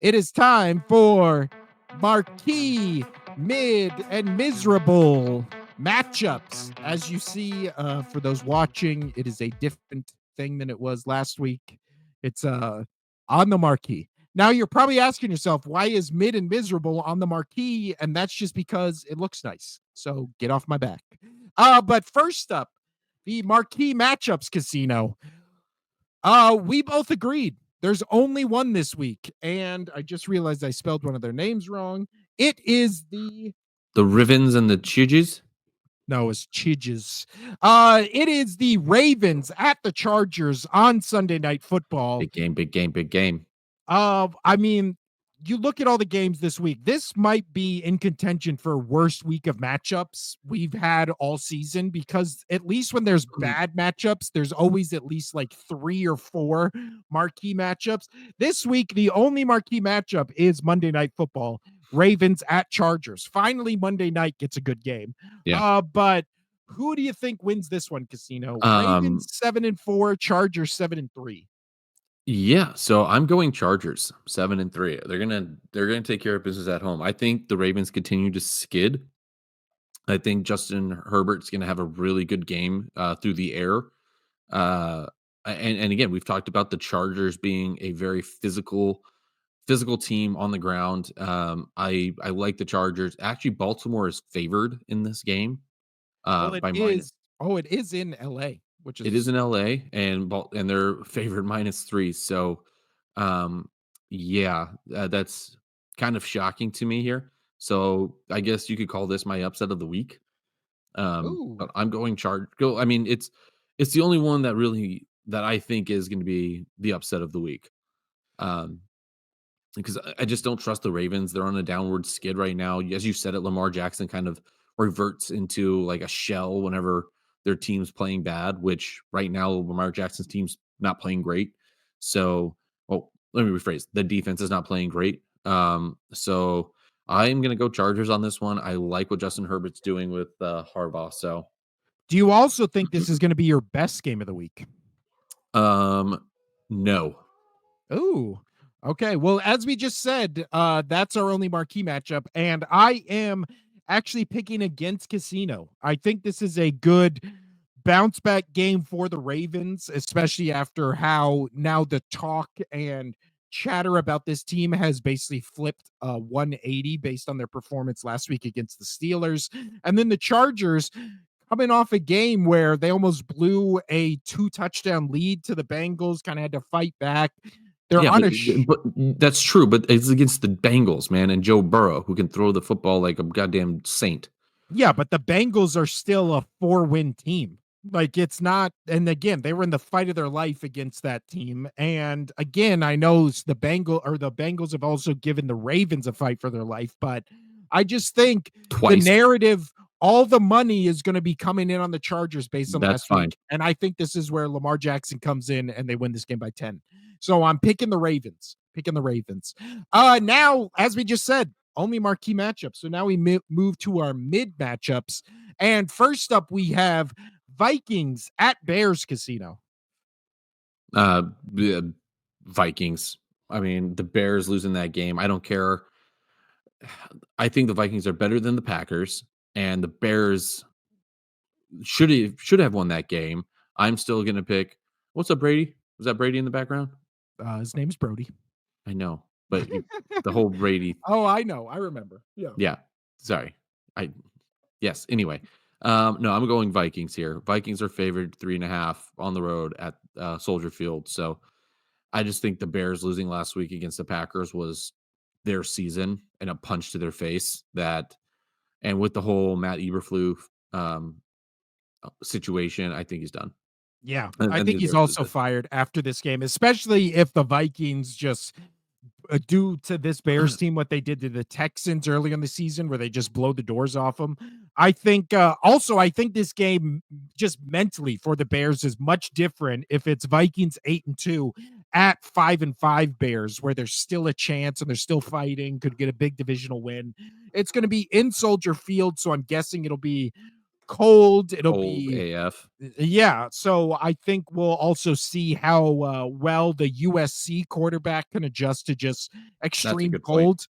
It is time for Marquee Mid and Miserable matchups. As you see, for those watching, it is a different thing than it was last week. It's on the Marquee. Now you're probably asking yourself, why is Mid and Miserable on the Marquee? And that's just because it looks nice. So get off my back. But first up, the Marquee Matchups Casino. We both agreed. There's only one this week, and I just realized I spelled one of their names wrong. It is the The Rivens and the Chidges? no, it's Chidges. It is the Ravens at the Chargers on Sunday Night Football. Big game, big game, big game. I mean, you look at all the games this week. This might be in contention for worst week of matchups we've had all season, because at least when there's bad matchups, there's always at least like 3 or 4 marquee matchups. This week, the only marquee matchup is Monday Night Football. Ravens at Chargers. Finally, Monday night gets a good game. Yeah. But who do you think wins this one, Casino? Um, Ravens 7-4, Chargers 7-3. Yeah, so I'm going Chargers 7-3. They're gonna take care of business at home. I think the Ravens continue to skid. I think Justin Herbert's gonna have a really good game through the air. Uh, and again, we've talked about the Chargers being a very physical team on the ground. I like the Chargers. Actually, Baltimore is favored in this game Well, it by minus. is. Oh, it is in LA, which It is is in LA and they're favored -3. So, um, yeah, that's kind of shocking to me here. So I guess you could call this my upset of the week. ooh. But I'm going charge. Go. I mean, it's the only one that I think is going to be the upset of the week. Um, because I just don't trust the Ravens. They're on a downward skid right now. As you said it, Lamar Jackson kind of reverts into like a shell whenever their team's playing bad, which right now Lamar Jackson's team's not playing great. So, well, let me rephrase. The defense is not playing great. So I'm gonna go Chargers on this one. I like what Justin Herbert's doing with Harbaugh. So, Do you also think this is going to be your best game of the week? um, no. Ooh. Okay. Well, as we just said, that's our only marquee matchup, and I am actually picking against Casino. I think this is a good bounce back game for the Ravens, especially after how now the talk and chatter about this team has basically flipped 180 based on their performance last week against the Steelers. And then the Chargers coming off a game where they almost blew a 2-touchdown lead to the Bengals, kind of had to fight back. They're Yeah, on but a but that's true, but it's against the Bengals, man, and Joe Burrow, who can throw the football like a goddamn saint. yeah, but the Bengals are still a 4-win team. Like, it's not, and again, they were in the fight of their life against that team. And again, I know the Bengals have also given the Ravens a fight for their life, but I just think the Twice. narrative, all the money is going to be coming in on the Chargers based on That's last fine. week. And I think this is where Lamar Jackson comes in and they win this game by 10. So I'm picking the Ravens. Now, as we just said, only marquee matchups. So now we move to our mid matchups. And first up, we have Vikings at Bears Casino. The Vikings. I mean, the Bears losing that game, I don't care. I think the Vikings are better than the Packers, and the Bears should have won that game. I'm still gonna pick. What's up, Brady? Was that Brady in the background? His name's Brody. I know, but the whole Brady. Oh, I know. I remember. Yeah. Yeah, sorry. I Yes. Anyway, no, I'm going Vikings here. Vikings are favored 3.5 on the road at Soldier Field. So I just think the Bears losing last week against the Packers was their season and a punch to their face. And with the whole Matt Eberflus um, situation, I think he's done. Yeah. And, I and think the he's Bears lose also it. fired after this game, especially if the Vikings just do to this Bears team what they did to the Texans early in the season, where they just blow the doors off them. I think I think this game just mentally for the Bears is much different if it's Vikings 8-2 at 5-5 Bears, where there's still a chance and they're still fighting, could get a big divisional win. It's going to be in Soldier Field, so I'm guessing it'll be cold. It'll Cold be AF. yeah. So I think we'll also see how well the USC quarterback can adjust to just That's a extreme good point. cold.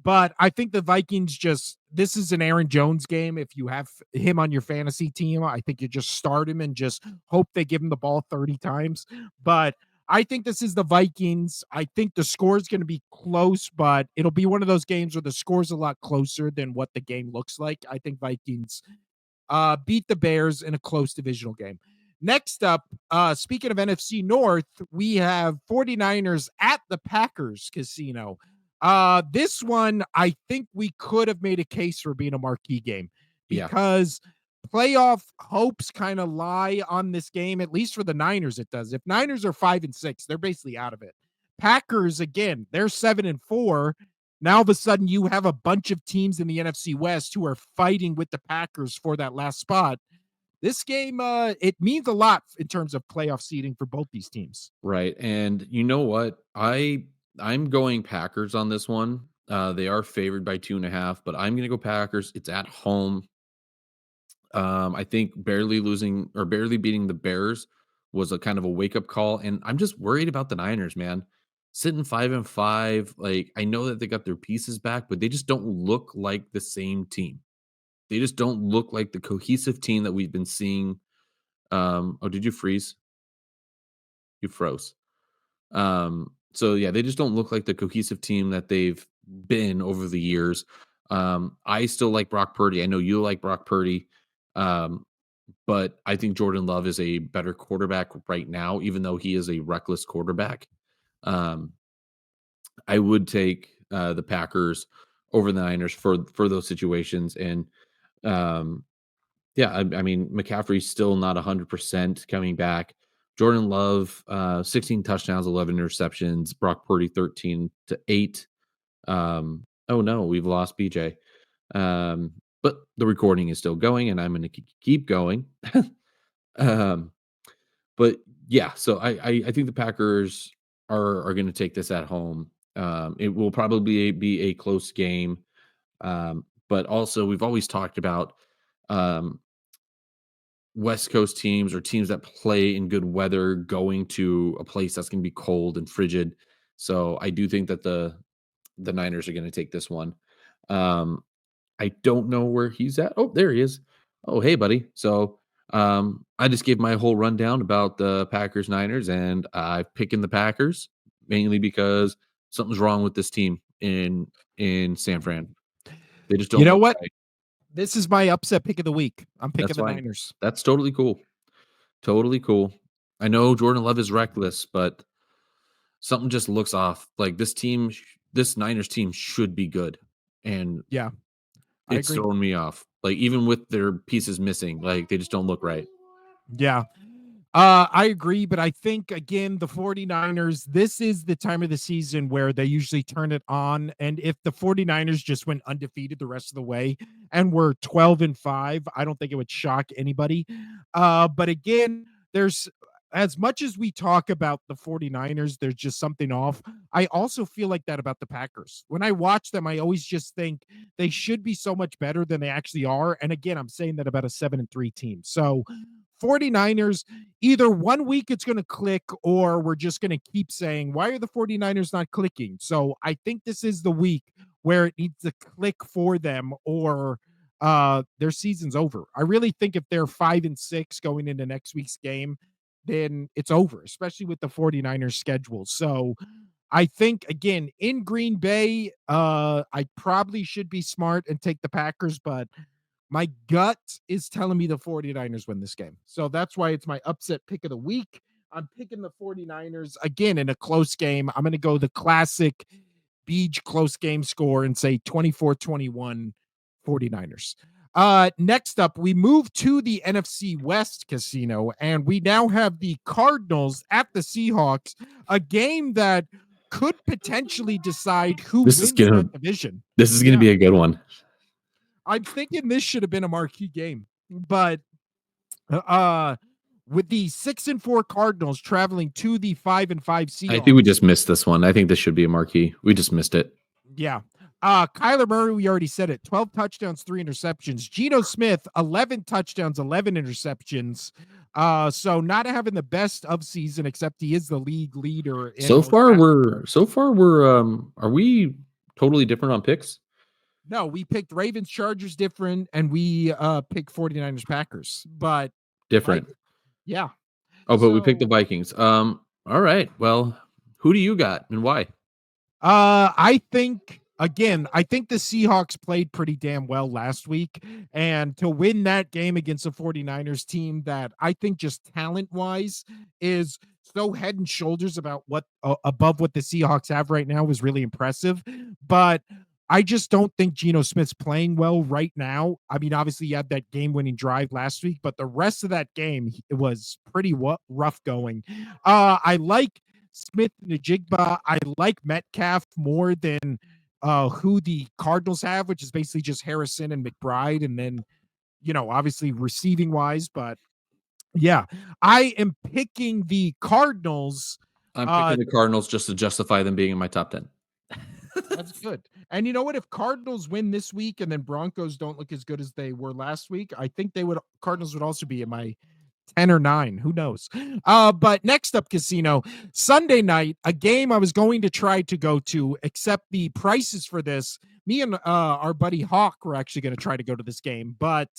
But I think the Vikings just this is an Aaron Jones game. If you have him on your fantasy team, I think you just start him and just hope they give him the ball 30 times. But I think this is the Vikings. I think the score is going to be close, but it'll be one of those games where the score's a lot closer than what the game looks like. I think Vikings beat the Bears in a close divisional game. Next up, speaking of NFC North, we have 49ers at the Packers Casino. This one, I think we could have made a case for being a marquee game Yeah. because playoff hopes kind of lie on this game, at least for the Niners, it does. If Niners are 5-6, they're basically out of it. Packers, again, they're 7-4. Now all of a sudden you have a bunch of teams in the NFC West who are fighting with the Packers for that last spot. This game, it means a lot in terms of playoff seeding for both these teams. Right. And you know what? I'm going Packers on this one. They are favored by 2.5, but I'm gonna go Packers. It's at home. I think barely losing or barely beating the Bears was a kind of a wake up call. And I'm just worried about the Niners, man. Sitting 5-5. Like, I know that they got their pieces back, but they just don't look like the same team. They just don't look like the cohesive team that we've been seeing. Oh, did you freeze? You froze. So yeah, they just don't look like the cohesive team that they've been over the years. I still like Brock Purdy. I know you like Brock Purdy. Um, but I think Jordan Love is a better quarterback right now, even though he is a reckless quarterback. Um, I would take the Packers over the Niners for those situations. And um, yeah, I mean McCaffrey's still not 100% coming back. Jordan Love, 16 touchdowns, 11 interceptions. Brock Purdy, 13-8. Oh no, we've lost BJ. Um, but the recording is still going, and I'm going to keep going. um, but yeah, so I think the Packers are going to take this at home. It will probably be a close game, but also we've always talked about um, West Coast teams or teams that play in good weather going to a place that's going to be cold and frigid. So I do think that the Niners are going to take this one. Um, I don't know where he's at. Oh, there he is. Oh, hey, buddy. So I just gave my whole rundown about the Packers Niners, and I'm picking the Packers mainly because something's wrong with this team in San Fran. They just You don't know look what? right. This is my upset pick of the week. I'm picking That's the fine. Niners. That's totally cool. Totally cool. I know Jordan Love is reckless, but something just looks off. Like this team, this Niners team should be good, and Yeah, I it's agree. throwing me off. Like even with their pieces missing, like they just don't look right. Yeah. I agree, but I think again the 49ers, this is the time of the season where they usually turn it on. And if the 49ers just went undefeated the rest of the way and were 12-5, I don't think it would shock anybody. But again, there's as much as we talk about the 49ers, there's just something off. I also feel like that about the Packers. When I watch them, I always just think they should be so much better than they actually are. And again, I'm saying that about a 7-3 team. So 49ers, either one week it's going to click or we're just going to keep saying, why are the 49ers not clicking? So I think this is the week where it needs to click for them or their season's over. I really think if they're 5-6 going into next week's game, then it's over, especially with the 49ers schedule. So I think again in Green Bay, I probably should be smart and take the Packers, but my gut is telling me the 49ers win this game. So that's why it's my upset pick of the week. I'm picking the 49ers again in a close game. I'm going to go the classic Beach close game score and say 24-21 49ers. Next up, we move to the NFC West casino, and we now have the Cardinals at the Seahawks, a game that could potentially decide who This is wins gonna that division. this is gonna Yeah. be a good one. I'm thinking this should have been a marquee game, but uh with the 6-4 Cardinals traveling to the 5-5 I think we Seahawks. just missed this one. I think this should be a marquee. We just missed it. Yeah. Kyler Murray, we already said it. 12 touchdowns, 3 interceptions. Geno Smith, 11 touchdowns, 11 interceptions. So not having the best of season, except he is the league leader in most passing yards. Are we totally different on picks? No, we picked Ravens, Chargers different, and we picked 49ers, Packers. But like, Different. yeah. Oh, but we picked the So Vikings. All right. Well, who do you got and why? I think again, I think the Seahawks played pretty damn well last week. And to win that game against a 49ers team that I think just talent-wise is so head and shoulders about what above what the Seahawks have right now was really impressive. But I just don't think Geno Smith's playing well right now. I mean, obviously, you had that game-winning drive last week, but the rest of that game it was pretty rough going. I like Smith Najigba. I like Metcalf more than who the Cardinals have, which is basically just Harrison and McBride, and then obviously receiving wise. But yeah, I am picking the Cardinals. I'm Uh, picking the Cardinals just to justify them being in my top 10. that's good. And you know what? If Cardinals win this week and then Broncos don't look as good as they were last week, I think Cardinals would also be in my 10 or 9, who knows. But next up, Casino, Sunday night, a game I was going to try to go to, except the prices for this, me and our buddy Hawk were actually going to try to go to this game, but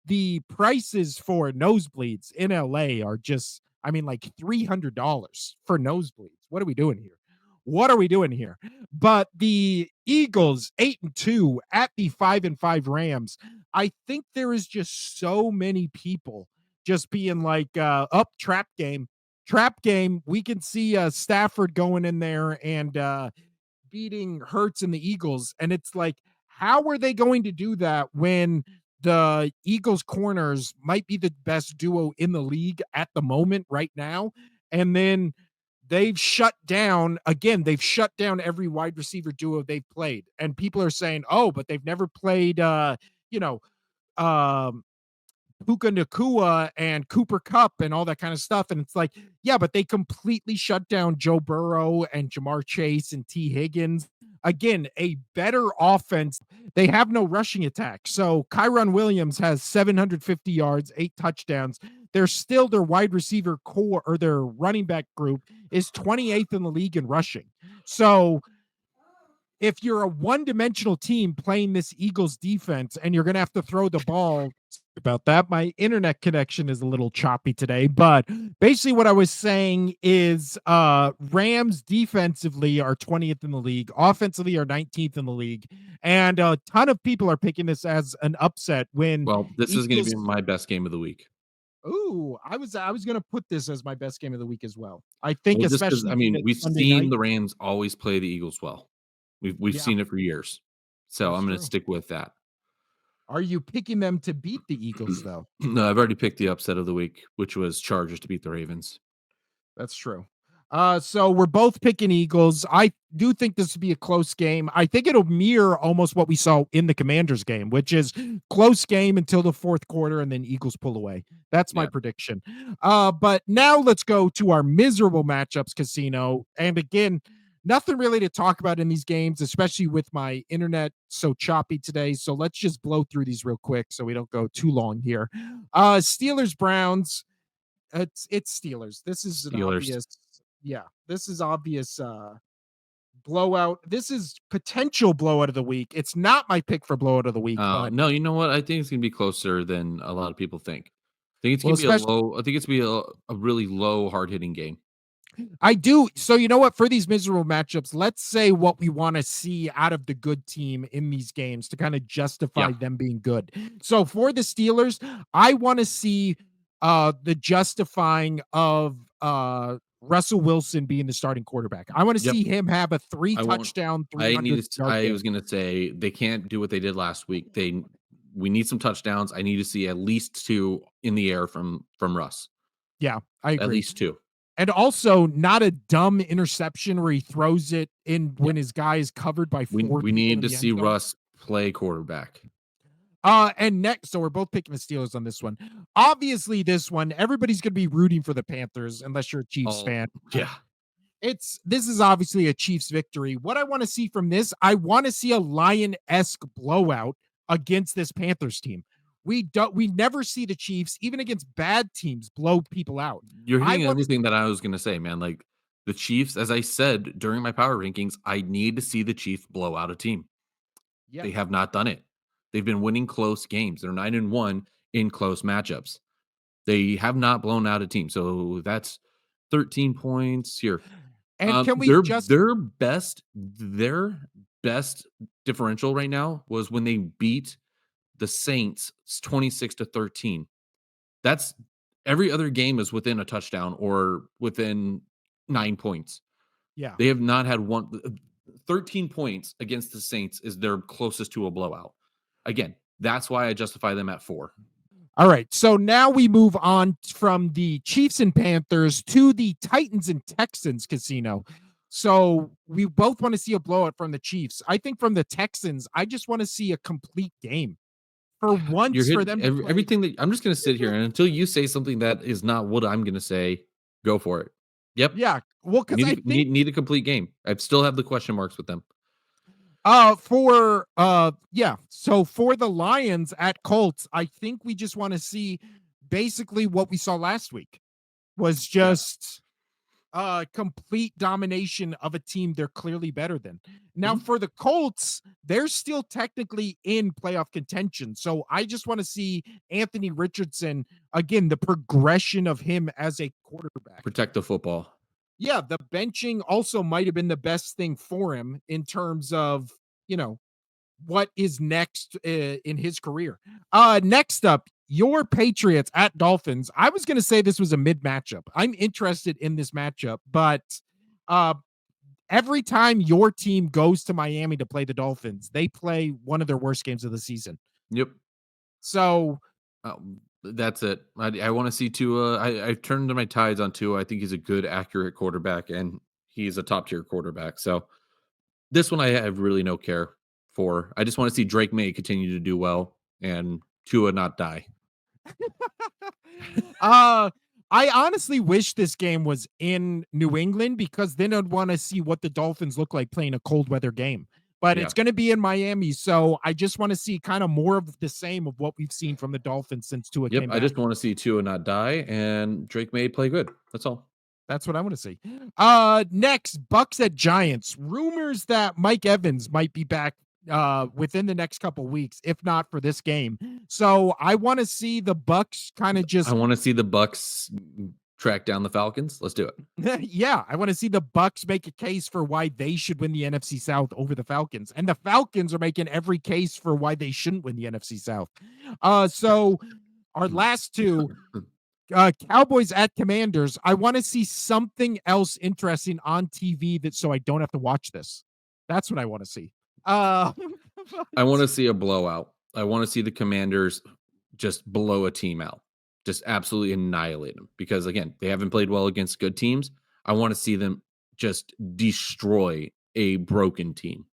the prices for nosebleeds in LA are just, I mean, like $300 for nosebleeds. What are we doing here? What are we doing here? But the Eagles 8-2 at the 5-5 Rams. I think there is just so many people just being like up trap game. We can see Stafford going in there and beating Hurts and the Eagles. And it's like, how are they going to do that when the Eagles corners might be the best duo in the league at the moment right now? And then they've shut down every wide receiver duo they've played. And people are saying, oh, but they've never played you know, um Puka Nakua and Cooper Cup and all that kind of stuff. And it's like, yeah, but they completely shut down Joe Burrow and Jamar Chase and T. Higgins. Again, a better offense. They have no rushing attack. So Kyron Williams has 750 yards, 8 touchdowns. They're still their wide receiver core or their running back group is 28th in the league in rushing. So if you're a one-dimensional team playing this Eagles defense and you're going to have to throw the ball about that, my internet connection is a little choppy today, but basically what I was saying is Rams defensively are 20th in the league, offensively are 19th in the league, and a ton of people are picking this as an upset when Well, this is going to Eagles. be my best game of the week. Ooh, I was gonna put this as my best game of the week as well. I think Well, just because especially I being mean, at we've Sunday seen night. the Rams always play the Eagles well. We've Yeah, seen it for years. So that's I'm going to true. stick with that. Are you picking them to beat the Eagles though? No, I've already picked the upset of the week, which was Chargers to beat the Ravens. That's true. So we're both picking Eagles. I do think this will be a close game. I think it'll mirror almost what we saw in the Commanders game, which is close game until the fourth quarter, and then Eagles pull away. That's my Yeah. prediction. But now let's go to our miserable matchups, Casino. And again, nothing really to talk about in these games, especially with my internet so choppy today. So let's just blow through these real quick so we don't go too long here. Steelers Browns. It's Steelers. This is an Steelers. obvious, yeah. This is obvious blowout. This is potential blowout of the week. It's not my pick for blowout of the week, but No, you know what? I think it's going to be closer than a lot of people think. I think it's well, going to be especially I think it's going to be a really low, hard hitting game. I do. So you know what? For these miserable matchups, let's say what we want to see out of the good team in these games to kind of Yeah. justify them being good. So for the Steelers, I want to see the justifying of Russell Wilson being the starting quarterback. I want to Yep. see him have a three I want. touchdown, 300-yard I was game. going to say they can't do what they did last week. We need some touchdowns. I need to see at least two in the air from Russ. Yeah, I At agree. least two. And also not a dumb interception where he throws it in Yeah. when his guy is covered by four We people need in to the end see zone. Russ play quarterback. And next, so we're both picking the Steelers on this one. Obviously, this one, everybody's going to be rooting for the Panthers unless you're a Chiefs Oh fan. yeah. This is obviously a Chiefs victory. What I want to see from this, I want to see a Lion-esque blowout against this Panthers team. We never see the Chiefs, even against bad teams, blow people out. You're I hitting want to everything that I was gonna say, man. Like the Chiefs, as I said during my power rankings, I need to see the Chiefs blow out a team. Yeah. They have not done it. They've been winning close games. They're 9-1 in close matchups. They have not blown out a team. So that's 13 points here. And can we Their just best differential right now was when they beat the Saints 26-13. That's every other game is within a touchdown or within 9 points. yeah. They have not had 13 points against the Saints is their closest to a blowout. Again, that's why I justify them at 4. All right. So now we move on from the Chiefs and Panthers to the Titans and Texans casino. So we both want to see a blowout from the Chiefs. I think from the Texans, I just want to see a complete game for You're once for hitting them to play. everything that I'm just gonna sit here and until you say something that is not what I'm gonna say, go for it. Yep. Yeah. Well, because I think Need a complete game. I still have the question marks with them. so for the Lions at Colts, I think we just want to see basically what we saw last week was Yeah. just complete domination of a team they're clearly better than. Now Mhm. for the Colts, they're still technically in playoff contention. So I just want to see Anthony Richardson again, the progression of him as a quarterback. Protect the football. Yeah, the benching also might have been the best thing for him in terms of, you know, what is next in his career. Next up, your Patriots at Dolphins. I was going to say this was a mid matchup. I'm interested in this matchup, but uh, every time your team goes to Miami to play the Dolphins, they play one of their worst games of the season. Yep. So, That's it. I want to see Tua. I've turned to my tides on Tua. I think he's a good, accurate quarterback, and he's a top tier quarterback. So this one I have really no care for. I just want to see Drake May continue to do well and Tua not die. uh, I honestly wish this game was in New England because then I'd want to see what the Dolphins look like playing a cold weather game. But Yeah. it's going to be in Miami, so I just want to see kind of more of the same of what we've seen from the Dolphins since Tua Yep. came I back. just want to see Tua not die and Drake May play good. That's all. That's what I want to see. Next, Bucks at Giants. Rumors that Mike Evans might be back within the next couple weeks, if not for this game. So I want to see the Bucks kind of I just want to see the Bucks track down the Falcons. Let's do it. yeah, I want to see the Bucks make a case for why they should win the NFC South over the Falcons. And the Falcons are making every case for why they shouldn't win the NFC South. So our last two Cowboys at Commanders. I want to see something else interesting on TV that so I don't have to watch this. That's what I want to see. Uh, I want to see a blowout. I want to see the Commanders just blow a team out, just absolutely annihilate them. Because again, they haven't played well against good teams. I want to see them just destroy a broken team.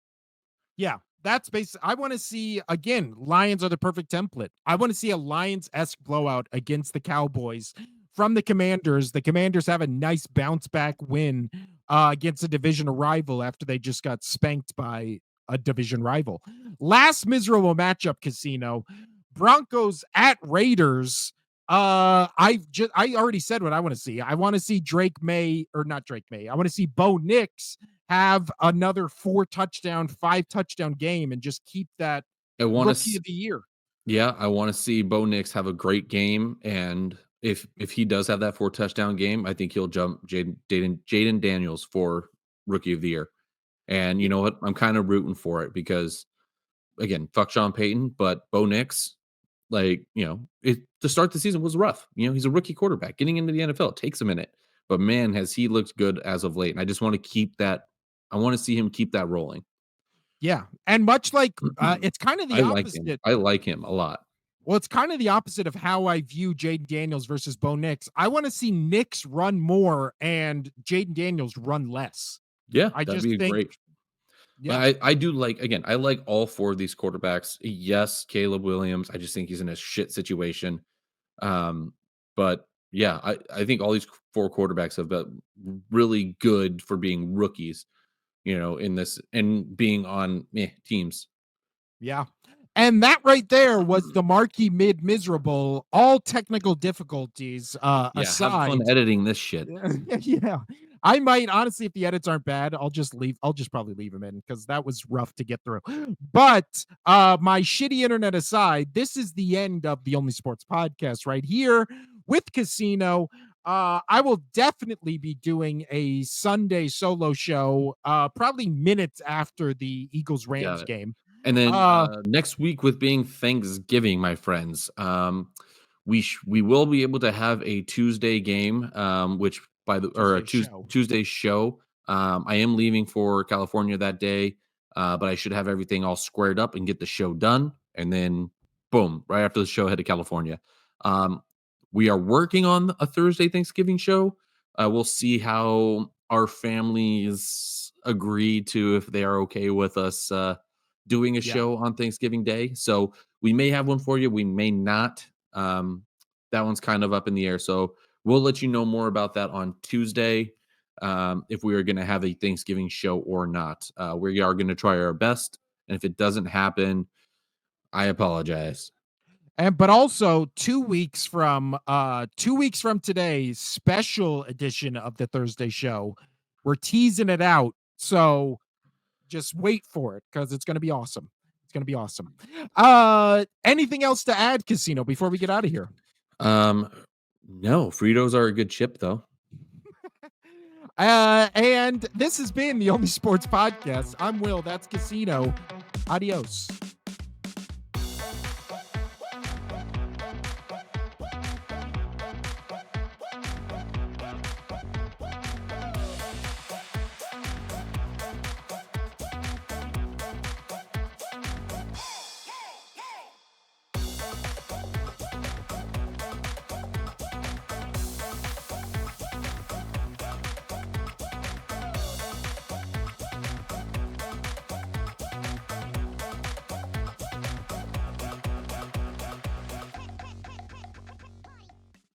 yeah, that's basically. I want to see again. Lions are the perfect template. I want to see a Lions-esque blowout against the Cowboys from the Commanders. The Commanders have a nice bounce back win against a division rival after they just got spanked by a division rival. Last miserable matchup, Casino. Broncos at Raiders. I already said what I want to see. I want to see Drake May or not Drake May. I want to see Bo Nix have another 4 touchdown, 5 touchdown game and just keep that I want rookie to of the year. Yeah, I wanna see Bo Nix have a great game, and if he does have that 4 touchdown game, I think he'll jump Jaden Daniels for Rookie of the Year, and you know what? I'm kinda rooting for it because, again, fuck Sean Payton, but Bo Nix, like, to start the season was rough, he's a rookie quarterback. Getting into the NFL, it takes a minute, but man, has he looked good as of late, and I just wanna keep that I wanna see him keep that rolling. Yeah. And much like it's kind of the I like him. opposite. I like him a lot. Well, it's kind of the opposite of how I view Jaden Daniels versus Bo Nix. I want to see Nix run more and Jaden Daniels run less. Yeah, I that'd just be think, great. yeah, I do like again, I like all 4 of these quarterbacks. Yes, Caleb Williams, I just think he's in a shit situation. Um, but Yeah, I think all these 4 quarterbacks have been really good for being rookies, in this and being on meh teams. Yeah. And that right there was the Marquee Mid Miserable, all technical difficulties Yeah, have fun aside. editing this shit. Yeah, yeah. I might honestly, if the edits aren't bad, I'll just probably leave them in because that was rough to get through. But my shitty internet aside, this is the end of the Only Sports podcast right here with Casino. I will definitely be doing a Sunday solo show, probably minutes after the Eagles Got Rams it. game. And then, Uh, next week with being Thanksgiving, my friends, we will be able to have a Tuesday game, which by the or a Tuesday show. Tuesday show. I am leaving for California that day, but I should have everything all squared up and get the show done, and then boom, right after the show, head to California. Um, we are working on a Thursday Thanksgiving show. We'll see how our families agree to if they are okay with us doing a Yeah. show on Thanksgiving Day. So we may have one for you, we may not. Um, that one's kind of up in the air. So we'll let you know more about that on Tuesday, if we are going to have a Thanksgiving show or not. We are going to try our best. And if it doesn't happen, I apologize. And but also 2 weeks from today, special edition of the Thursday show. We're teasing it out. So just wait for it because it's gonna be awesome. It's gonna be awesome. Anything else to add, Casino, before we get out of here? Um, no, Fritos are a good chip, though. And this has been the Only Sports Podcast. I'm Will. That's Casino. Adios.